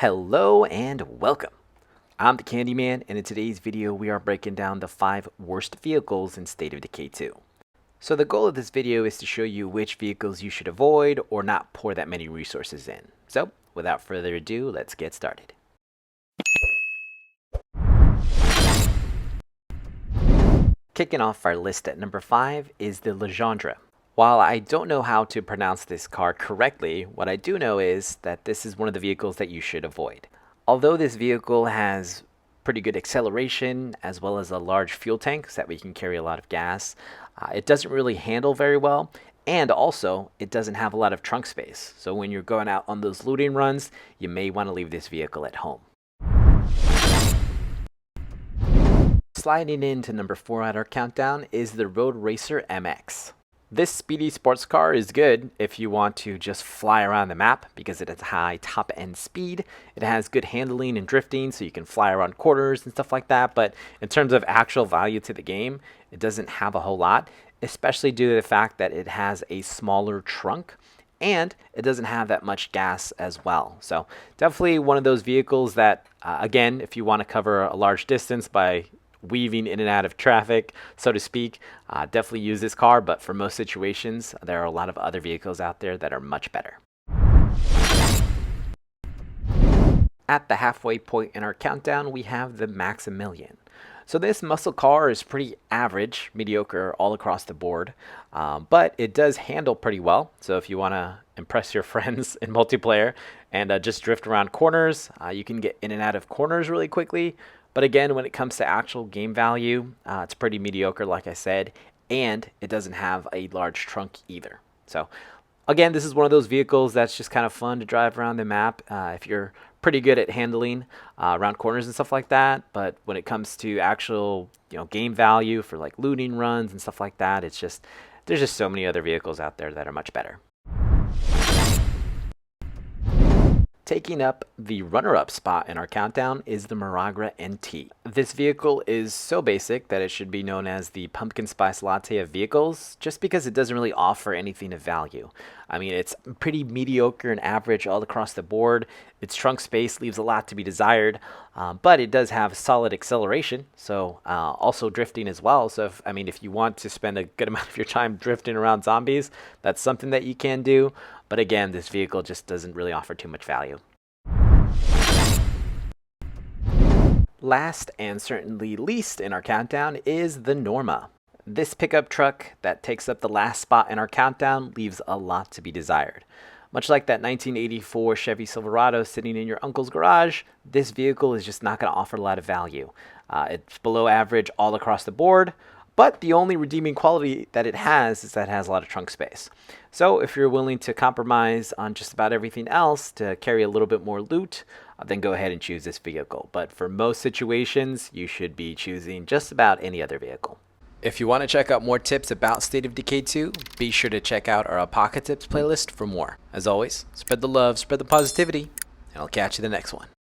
Hello and welcome. I'm the Candyman, and in today's video we are breaking down the 5 worst vehicles in State of Decay 2. So the goal of this video is to show you which vehicles you should avoid or not pour that many resources in. So without further ado, let's get started. Kicking off our list at number 5 is the Legendre. While I don't know how to pronounce this car correctly, what I do know is that this is one of the vehicles that you should avoid. Although this vehicle has pretty good acceleration as well as a large fuel tank so that we can carry a lot of gas, it doesn't really handle very well, and also it doesn't have a lot of trunk space. So when you're going out on those looting runs, you may want to leave this vehicle at home. Sliding into number 4 at our countdown is the Road Racer MX. This speedy sports car is good if you want to just fly around the map because it has high top-end speed. It has good handling and drifting, so you can fly around corners and stuff like that. But in terms of actual value to the game, it doesn't have a whole lot, especially due to the fact that it has a smaller trunk and it doesn't have that much gas as well. So definitely one of those vehicles that, again, if you want to cover a large distance by weaving in and out of traffic, so to speak, definitely use this car, but for most situations there are a lot of other vehicles out there that are much better. At the halfway point in our countdown, we have the Maximilian. So this muscle car is pretty average, mediocre all across the board, but it does handle pretty well. So if you want to impress your friends in multiplayer and just drift around corners, you can get in and out of corners really quickly. But again, when it comes to actual game value, it's pretty mediocre, like I said, and it doesn't have a large trunk either. So again, this is one of those vehicles that's just kind of fun to drive around the map if you're pretty good at handling around corners and stuff like that. But when it comes to actual game value for like looting runs and stuff like that, there's just so many other vehicles out there that are much better. Taking up the runner-up spot in our countdown is the Miragra NT. This vehicle is so basic that it should be known as the pumpkin spice latte of vehicles, just because it doesn't really offer anything of value. I mean, it's pretty mediocre and average all across the board. Its trunk space leaves a lot to be desired, but it does have solid acceleration, so also drifting as well. So if you want to spend a good amount of your time drifting around zombies, that's something that you can do. But again, this vehicle just doesn't really offer too much value. Last and certainly least in our countdown is the Norma. This pickup truck that takes up the last spot in our countdown leaves a lot to be desired. Much like that 1984 Chevy Silverado sitting in your uncle's garage, this vehicle is just not going to offer a lot of value. It's below average all across the board, but the only redeeming quality that it has is that it has a lot of trunk space. So if you're willing to compromise on just about everything else to carry a little bit more loot, then go ahead and choose this vehicle. But for most situations, you should be choosing just about any other vehicle. If you want to check out more tips about State of Decay 2, be sure to check out our Apocalypse playlist for more. As always, spread the love, spread the positivity, and I'll catch you in the next one.